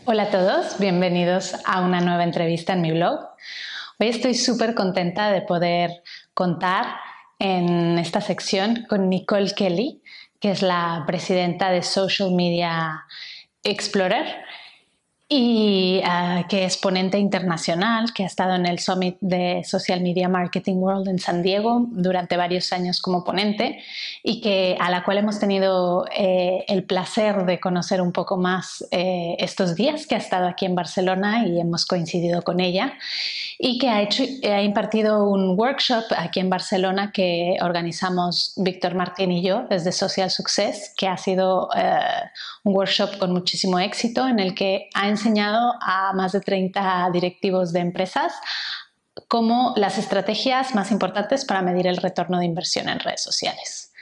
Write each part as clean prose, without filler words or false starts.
Hola a todos, bienvenidos a una nueva entrevista en mi blog. Hoy estoy súper contenta de poder contar en esta sección con Nichole Kelly, que es la presidenta de Social Media Explorer y que es ponente internacional, que ha estado en el Summit de Social Media Marketing World en San Diego durante varios años como ponente y a la cual hemos tenido el placer de conocer un poco más estos días, que ha estado aquí en Barcelona y hemos coincidido con ella, y que ha impartido un workshop aquí en Barcelona que organizamos Víctor Martín y yo desde Social Success, que ha sido un workshop con muchísimo éxito en el que ha enseñado a más de 30 directivos de empresas como las estrategias más importantes para medir el retorno de inversión en redes sociales.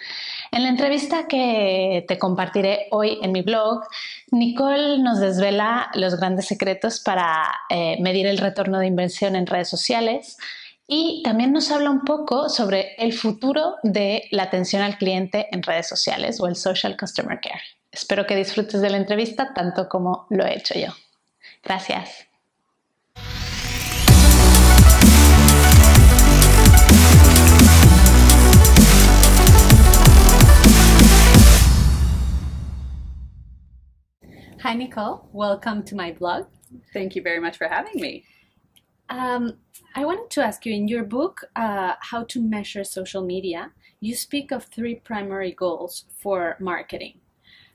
En la entrevista que te compartiré hoy en mi blog, Nichole nos desvela los grandes secretos para medir el retorno de inversión en redes sociales y también nos habla un poco sobre el futuro de la atención al cliente en redes sociales o el Social Customer Care. Espero que disfrutes de la entrevista tanto como lo he hecho yo. Gracias. Hi, Nichole. Welcome to my blog. Thank you very much for having me. I wanted to ask you, in your book, How to Measure Social Media, you speak of three primary goals for marketing.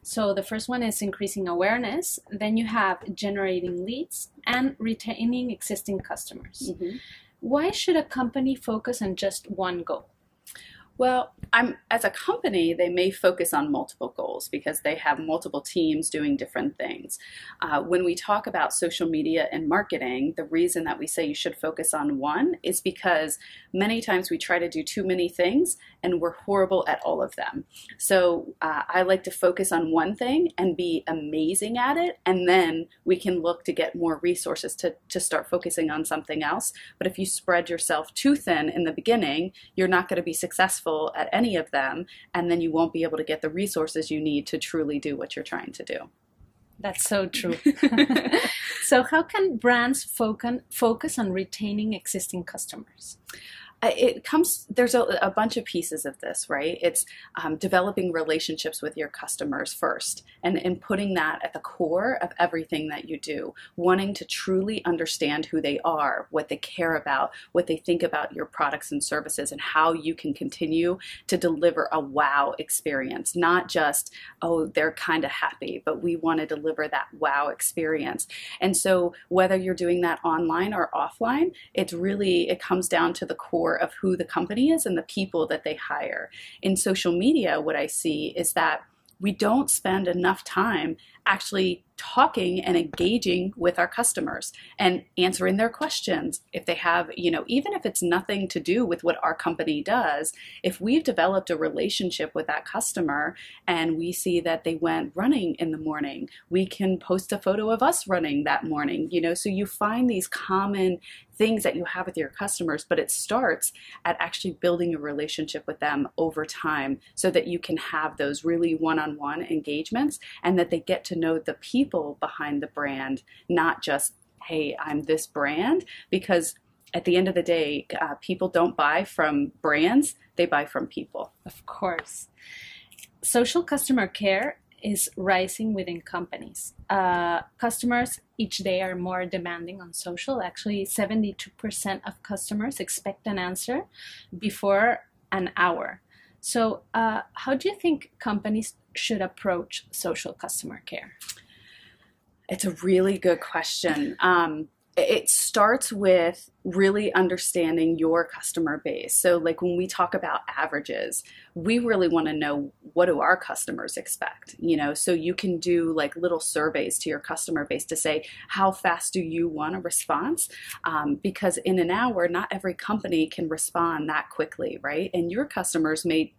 So the first one is increasing awareness, then you have generating leads and retaining existing customers. Mm-hmm. Why should a company focus on just one goal? Well, as a company, they may focus on multiple goals because they have multiple teams doing different things. When we talk about social media and marketing, the reason that we say you should focus on one is because many times we try to do too many things and we're horrible at all of them. So I like to focus on one thing and be amazing at it, and then we can look to get more resources to start focusing on something else. But if you spread yourself too thin in the beginning, you're not going to be successful at any of them, and then you won't be able to get the resources you need to truly do what you're trying to do. That's so true. So how can brands focus on retaining existing customers? There's a bunch of pieces of this, right? It's developing relationships with your customers first and putting that at the core of everything that you do, wanting to truly understand who they are, what they care about, what they think about your products and services, and how you can continue to deliver a wow experience, not just, oh, they're kind of happy, but we want to deliver that wow experience. And so whether you're doing that online or offline, it comes down to the core of who the company is and the people that they hire. In social media, what I see is that we don't spend enough time actually talking and engaging with our customers and answering their questions. If they have, even if it's nothing to do with what our company does, if we've developed a relationship with that customer and we see that they went running in the morning, we can post a photo of us running that morning, so you find these common things that you have with your customers, but it starts at actually building a relationship with them over time so that you can have those really one-on-one engagements and that they get to know the people behind the brand, not just, hey, I'm this brand, because at the end of the day, people don't buy from brands, they buy from people. Of course. Social customer care is rising within companies. Customers each day are more demanding on social. Actually, 72% of customers expect an answer before an hour. So how do you think companies should approach social customer care? It's a really good question. It starts with really understanding your customer base. So like when we talk about averages, we really want to know, what do our customers expect? So you can do like little surveys to your customer base to say, how fast do you want a response? Because in an hour, not every company can respond that quickly, right? And your customers may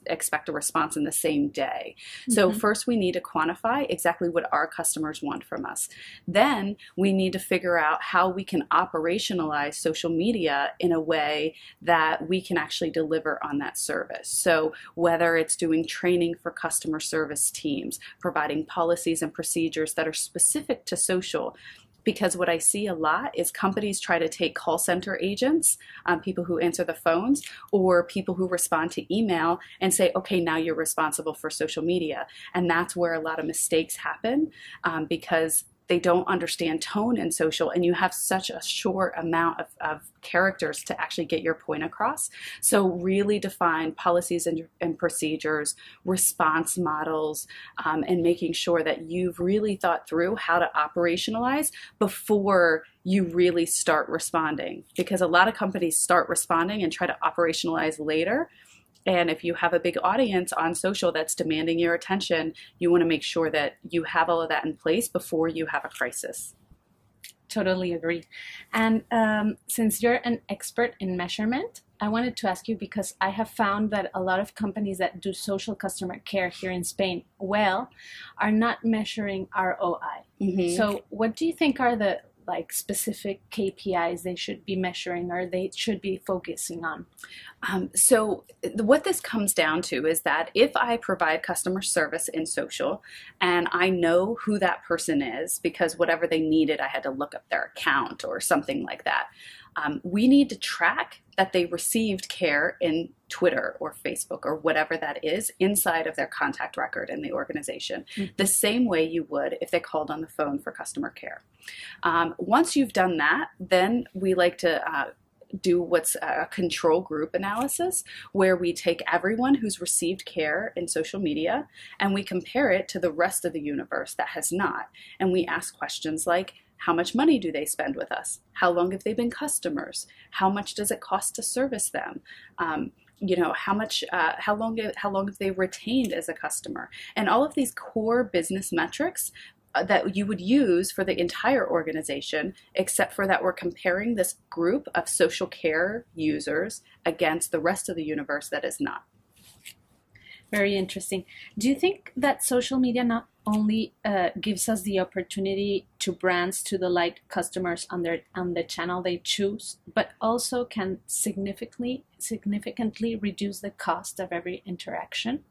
expect a response in the same day. So first we need to quantify exactly what our customers want from us. Then we need to figure out how we can operationalize utilize social media in a way that we can actually deliver on that service. So whether it's doing training for customer service teams, providing policies and procedures that are specific to social. Because what I see a lot is companies try to take call center agents, people who answer the phones, or people who respond to email and say, okay, now you're responsible for social media. And that's where a lot of mistakes happen because they don't understand tone in social, and you have such a short amount of characters to actually get your point across. So really define policies and procedures, response models, and making sure that you've really thought through how to operationalize before you really start responding. Because a lot of companies start responding and try to operationalize later. And if you have a big audience on social that's demanding your attention, you want to make sure that you have all of that in place before you have a crisis. Totally agree. And since you're an expert in measurement, I wanted to ask you, because I have found that a lot of companies that do social customer care here in Spain are not measuring ROI. Mm-hmm. So what do you think are the specific KPIs they should be measuring or they should be focusing on? So what this comes down to is that if I provide customer service in social and I know who that person is because whatever they needed, I had to look up their account or something like that, we need to track that they received care in Twitter or Facebook or whatever that is inside of their contact record in the organization, the same way you would if they called on the phone for customer care. Once you've done that, then we like to do what's a control group analysis, where we take everyone who's received care in social media and we compare it to the rest of the universe that has not. And we ask questions like, how much money do they spend with us? How long have they been customers? How much does it cost to service them? How long have they retained as a customer? And all of these core business metrics that you would use for the entire organization, except for that we're comparing this group of social care users against the rest of the universe that is not. Very interesting. Do you think that social media not only gives us the opportunity to brands to delight customers on the channel they choose, but also can significantly reduce the cost of every interaction?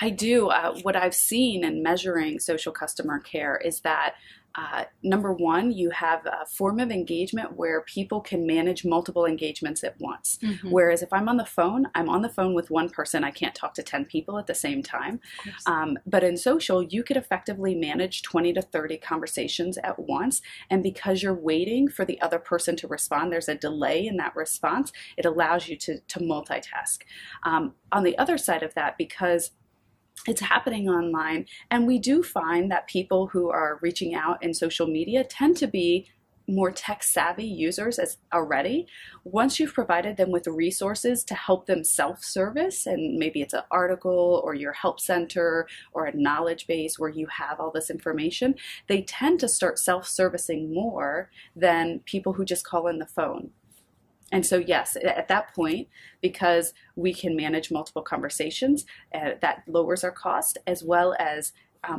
I do. What I've seen in measuring social customer care is that number one, you have a form of engagement where people can manage multiple engagements at once. Mm-hmm. Whereas if I'm on the phone with one person. I can't talk to 10 people at the same time. But in social, you could effectively manage 20 to 30 conversations at once. And because you're waiting for the other person to respond, there's a delay in that response. It allows you to multitask. On the other side of that, because it's happening online, and we do find that people who are reaching out in social media tend to be more tech-savvy users already. Once you've provided them with resources to help them self-service, and maybe it's an article or your help center or a knowledge base where you have all this information, they tend to start self-servicing more than people who just call in the phone. And so yes, at that point, because we can manage multiple conversations, that lowers our cost, as well as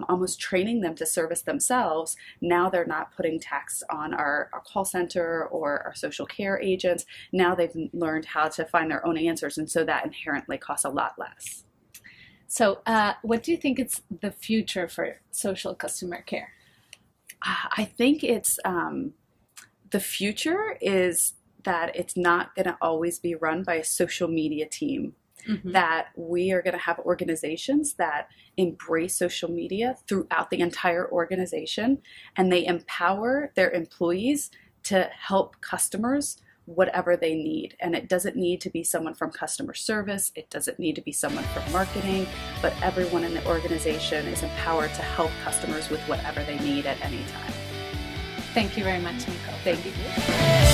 almost training them to service themselves. Now they're not putting tax on our call center or our social care agents. Now they've learned how to find their own answers, and so that inherently costs a lot less. So what do you think is the future for social customer care? I think it's the future is that it's not going to always be run by a social media team. Mm-hmm. That we are going to have organizations that embrace social media throughout the entire organization, and they empower their employees to help customers whatever they need. And it doesn't need to be someone from customer service, it doesn't need to be someone from marketing, but everyone in the organization is empowered to help customers with whatever they need at any time. Thank you very much, Nichole. Thank you.